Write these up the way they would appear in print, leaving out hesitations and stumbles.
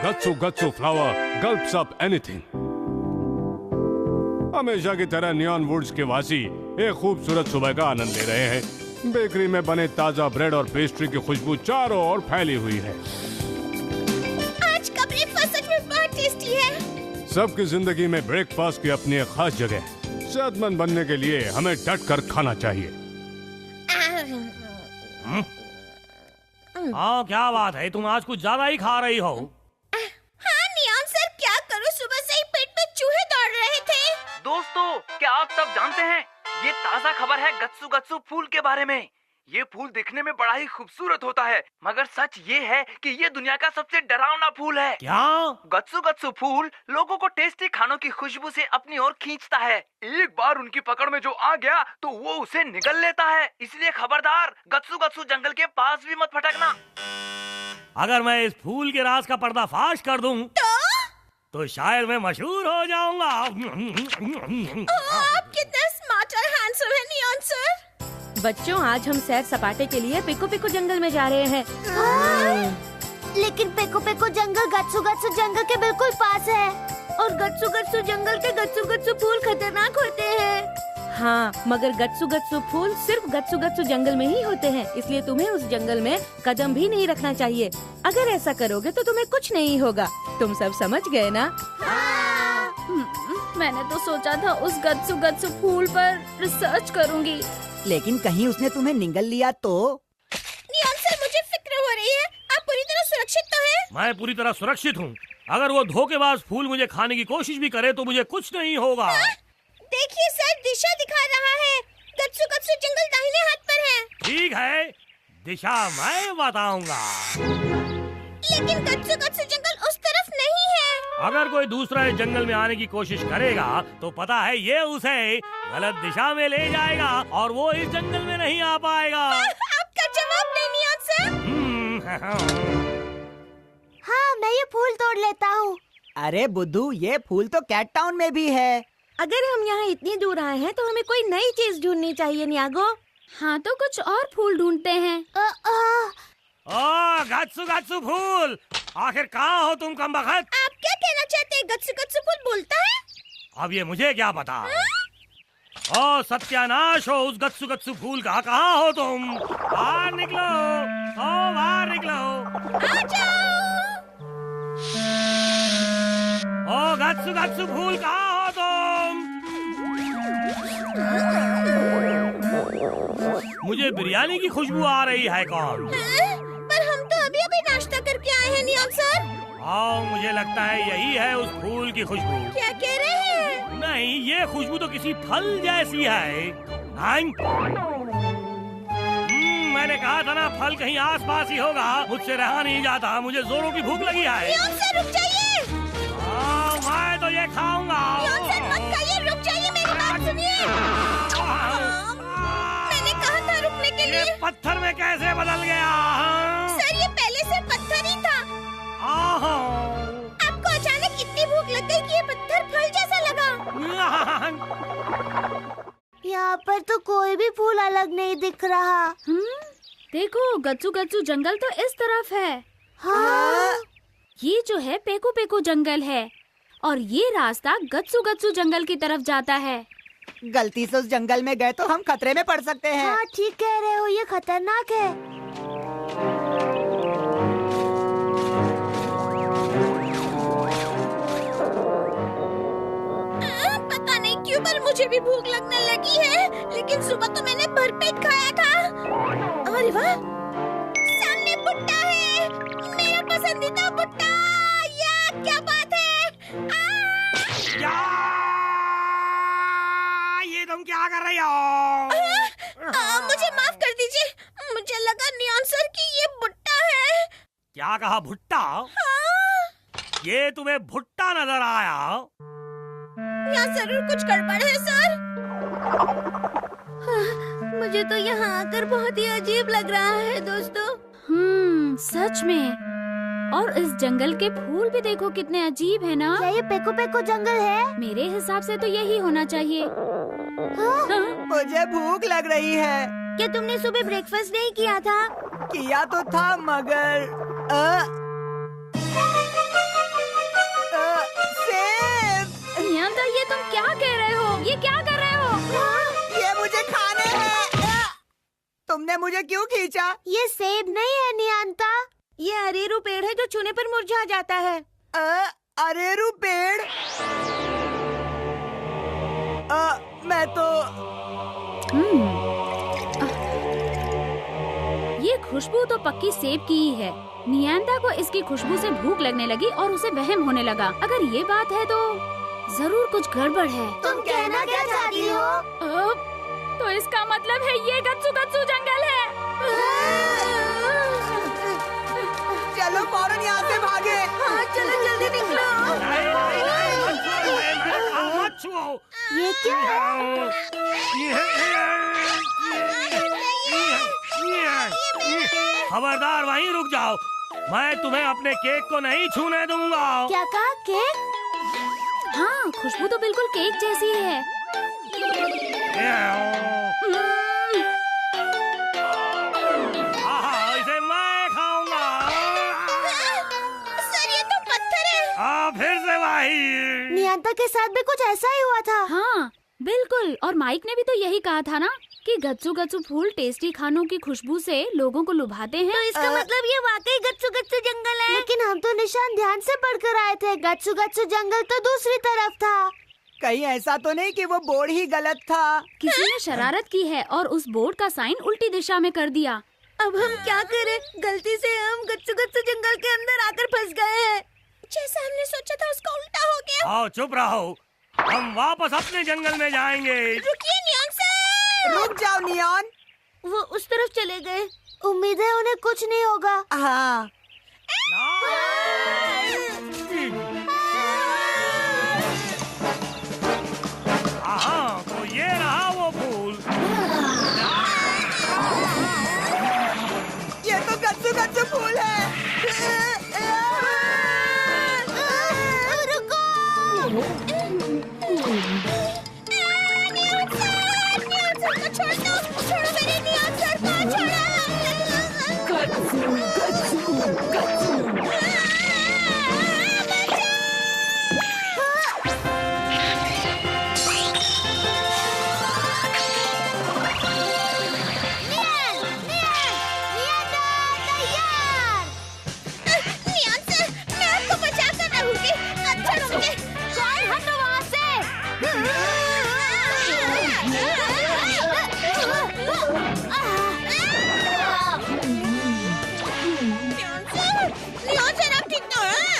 गत्सु गत्सु flower गल्प्स up anything. हमेशा की तरह नियॉन वुड्स के वासी एक खूबसूरत सुबह का आनंद ले रहे हैं। बेकरी में बने ताजा ब्रेड और पेस्ट्री की खुशबू चारों ओर फैली हुई है। आज का ब्रेकफास्ट सच में बहुत टेस्टी है। सबकी जिंदगी में ब्रेकफास्ट की अपनी एक खास जगह है। सेहतमंद बनने के लिए हमें डट कर खाना चाहिए। हाँ, क्या बात है, तुम आज कुछ ज्यादा ही खा रही हो। हाँ नियॉन सर, क्या करूँ, सुबह से ही पेट में चूहे दौड़ रहे थे। दोस्तों, क्या आप सब जानते हैं, ये ताज़ा खबर है गत्सु गत्सु फूल के बारे में। ये फूल दिखने में बड़ा ही खूबसूरत होता है, मगर सच ये है कि ये दुनिया का सबसे डरावना फूल है। क्या? गत्सु गत्सु फूल लोगों को टेस्टी खानों की खुशबू से अपनी ओर खींचता है। एक बार उनकी पकड़ में जो आ गया तो वो उसे निगल लेता है। इसलिए खबरदार, गत्सु गत्सु जंगल के पास भी मत भटकना। अगर मैं इस फूल के राज का पर्दाफाश कर दूं तो शायद मैं मशहूर हो जाऊंगा। आप कितना स्मार्ट और हैंडसम है नियॉन सर। बच्चों, आज हम सैर सपाटे के लिए पिको पिको जंगल में जा रहे हैं। लेकिन पेको पेको जंगल गत्सु गत्सु जंगल के बिल्कुल पास है, और गत्सु गत्सु जंगल के गत्सु गत्सु फूल खतरनाक होते हैं। हाँ, मगर गत्सु गत्सु फूल सिर्फ गत्सु गत्सु जंगल में ही होते हैं, इसलिए तुम्हें उस जंगल में कदम भी नहीं रखना चाहिए। अगर ऐसा करोगे तो तुम्हें कुछ नहीं होगा। तुम सब समझ गए ना? मैंने तो सोचा था उस गत्सु गत्सु फूल पर रिसर्च करूंगी। लेकिन कहीं उसने तुम्हें निगल लिया तो? नियॉन सर, मुझे फिक्र हो रही है। आप पूरी तरह सुरक्षित तो हैं? मैं पूरी तरह सुरक्षित हूँ। अगर वो धोखेबाज फूल मुझे खाने की कोशिश भी करे तो मुझे कुछ नहीं होगा। देखिए सर, दिशा दिखा रहा है। गत्सु गत्सु जंगल दाहिने हाथ पर है। ठीक है, दिशा मैं बताऊंगा। लेकिन गत्सु गत्सु जंगल उस तरफ नहीं है। अगर कोई दूसरा इस जंगल में आने की कोशिश करेगा तो पता है ये उसे गलत दिशा में ले जाएगा और वो इस जंगल में नहीं आ पाएगा। आपका जवाब नहीं नियॉन सर। हाँ, मैं ये फूल तोड़ लेता हूँ। अरे बुद्धू, ये फूल तो कैट टाउन में भी है। अगर हम यहाँ इतनी दूर आए हैं तो हमें कोई नई चीज ढूंढनी चाहिए नियागो। हाँ, तो कुछ और फूल ढूंढते हैं। ओ गत्सु गत्सु फूल, आखिर कहाँ हो तुम कमबख्त? आप क्या कहना चाहते हैं? गत्सु गत्सु फूल बोलता है? अब ये मुझे क्या पता। ओ सत्यानाश हो उस गत्सु गत्सु फूल का, कहाँ हो तुम? बाहर निकलो, ओ बाहर निकलो। आ जाओ। ओ गत्सु गत्सु फूल, कहाँ हो तुम? मुझे बिरयानी की खुशबू आ रही है। कौन? पर हम तो अभी अभी नाश्ता करके आए हैं नियॉन सर। आओ, मुझे लगता है यही है उस फूल की खुशबू। क्या कह रहे हैं? नहीं, ये खुशबू तो किसी फल जैसी है। मैंने कहा था ना, फल कहीं आसपास ही होगा। मुझसे रहा नहीं जाता, मुझे जोरों की भूख लगी है। नियॉन सर रुक जाइए। मैं तो ये खाऊंगा। नियॉन सर मत खाइए, रुक जाइए, मेरी बात सुनिए। मैंने कहा था रुकने के लिए। ये पत्थर में कैसे बदल गया? सर, ये पहले से पत्थर ही था। आपको अचानक इतनी भूख लग गई कि ये पत्थर फल जैसा लगा। यहाँ पर तो कोई भी फूल अलग नहीं दिख रहा। देखो, गत्सु गत्सु जंगल तो इस तरफ है। हाँ। ये जो है पेको पेको जंगल है, और ये रास्ता गत्सु गत्सु जंगल की तरफ जाता है। गलती से उस जंगल में गए तो हम खतरे में पड़ सकते हैं। हाँ, ठीक कह रहे हो, ये खतरनाक है। पता नहीं क्यों पर मुझे भी भूख लगने लगी है, लेकिन सुबह तो मैंने भरपेट खाया था। अरे वाह, सामने भुट्टा है, मेरा पसंदीदा भुट्टा। या क्या बात है? ये तुम क्या कर रही हो? मुझे माफ कर दीजिए, मुझे लगा नियॉन सर कि ये भुट्टा है। क्या कहा, भुट्टा? ये तुम्हें भुट्टा नजर आया? यहाँ जरूर कुछ गड़बड़ है सर। मुझे तो यहाँ आकर बहुत ही अजीब लग रहा है दोस्तों। सच में। और इस जंगल के फूल भी देखो कितने अजीब है ना। क्या ये पेको पेको जंगल है? मेरे हिसाब से तो यही होना चाहिए। मुझे भूख लग रही है। क्या तुमने सुबह ब्रेकफास्ट नहीं किया था? किया तो था, मगर ये क्या कर रहे हो? ये मुझे खाने हैं। तुमने मुझे क्यों खींचा? ये सेब नहीं है नियांता। ये अरेरू पेड़ है जो छूने पर मुरझा जाता है। अरेरू पेड़? मैं तो ये खुशबू तो पक्की सेब की ही है। नियांता को इसकी खुशबू से भूख लगने लगी और उसे वहम होने लगा। अगर ये बात है तो जरूर कुछ गड़बड़ है। तुम कहना क्या चाहती हो? तो इसका मतलब है ये गत्सू गत्सू जंगल है। चलो फौरन यहाँ से भागे। हाँ, चलो जल्दी निकलो। मत छुओ। ये क्या है? खबरदार, वहीं रुक जाओ। मैं तुम्हें अपने केक को नहीं छूने दूंगा। क्या कहा? केक? हाँ, खुशबू तो बिल्कुल केक जैसी है। इसे मैं खाऊंगा। सर, ये तो पत्थर है। फिर से वही। नियांता के साथ भी कुछ ऐसा ही हुआ था। हाँ बिल्कुल, और माइक ने भी तो यही कहा था ना कि गत्सू गत्सू फूल टेस्टी खानों की खुशबू से लोगों को लुभाते हैं। तो इसका मतलब ये वाकई गत्सू गत्सू जंगल है। लेकिन हम तो निशान ध्यान से पढ़कर आए थे। गत्सू गत्सू जंगल तो दूसरी तरफ था। कहीं ऐसा तो नहीं कि वो बोर्ड ही गलत था? किसी ने शरारत की है और उस बोर्ड का साइन उल्टी दिशा में कर दिया। अब हम क्या करें? गलती से हम गत्सू गत्सू जंगल के अंदर आकर फंस गए हैं। जैसा हमने सोचा था उसका उल्टा हो गया। आओ चुप रहो, हम वापस अपने जंगल में जाएंगे। रुकिए नियॉन सर। रुक जाओ नियॉन। वो उस तरफ चले गए। उम्मीद है उन्हें कुछ नहीं होगा। हाँ। हाँ, तो ये रहा वो फूल। ये तो गत्सू गत्सू फूल है।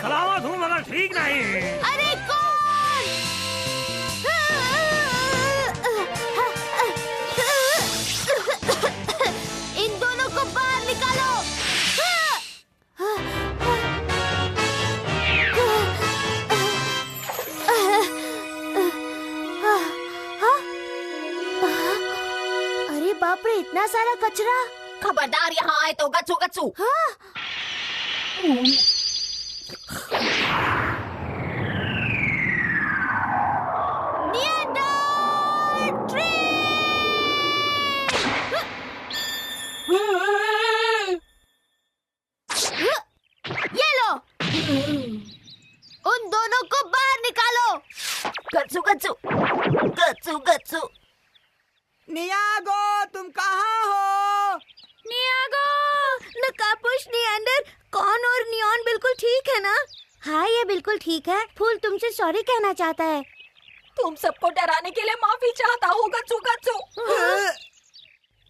सलामत हूँ मगर ठीक नहीं। अरे कौन? इन दोनों को बाहर निकालो। अरे बाप रे, इतना सारा कचरा। खबरदार, यहाँ आए तो गत्सू गत्सू। ये लो, उन दोनों को बाहर निकालो। गत्सू गत्सू गत्सू गत्सू। नियागो, तुम कहाँ हो? नियागो! नकापुश, नियांडर, कौन और नियॉन बिल्कुल ठीक है ना? हाँ, ये बिल्कुल ठीक है। फूल तुमसे सॉरी कहना चाहता है। तुम सबको डराने के लिए माफी चाहता हूँ गत्सू गत्सू।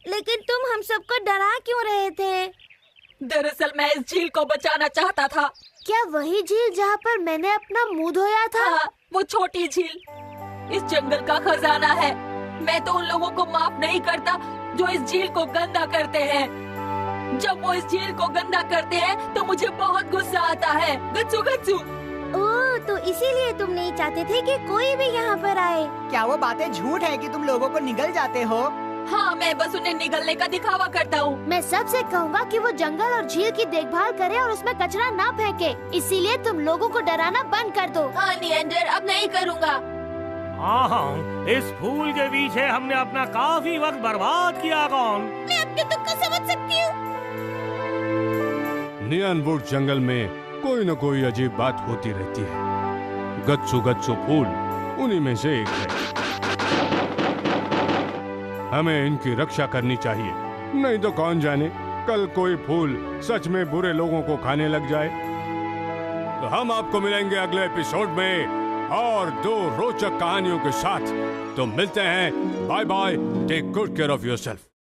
लेकिन तुम हम सबको डरा क्यों रहे थे? दरअसल मैं इस झील को बचाना चाहता था। क्या वही झील जहाँ पर मैंने अपना मुंह धोया था? हाँ, वो छोटी झील इस जंगल का खजाना है। मैं तो उन लोगों को माफ नहीं करता जो इस झील को गंदा करते हैं। जब वो इस झील को गंदा करते हैं तो मुझे बहुत गुस्सा आता है। गत्सू गत्सू। ओह, तो इसीलिए तुम नहीं चाहते थे कि कोई भी यहाँ पर आए। क्या वो बातें झूठ है कि तुम लोगों को निगल जाते हो? हाँ, मैं बस उन्हें निगलने का दिखावा करता हूँ। मैं सबसे कहूँगा कि वो जंगल और झील की देखभाल करे और उसमें कचरा ना फेंके। इसीलिए तुम लोगों को डराना बंद कर दो। हाँ नियंडर, अब नहीं करूँगा। हाँ, इस फूल के पीछे हमने अपना काफी वक्त बर्बाद किया। कौन? मैं आपके दुख को समझ सकती हूँ। नियॉनवुड जंगल में कोई न कोई अजीब बात होती रहती है। गत्सू गत्सू फूल उन्हीं में से एक है। हमें इनकी रक्षा करनी चाहिए, नहीं तो कौन जाने कल कोई फूल सच में बुरे लोगों को खाने लग जाए। तो हम आपको मिलेंगे अगले एपिसोड में और 2 रोचक कहानियों के साथ। तो मिलते हैं, bye bye, take good care of yourself.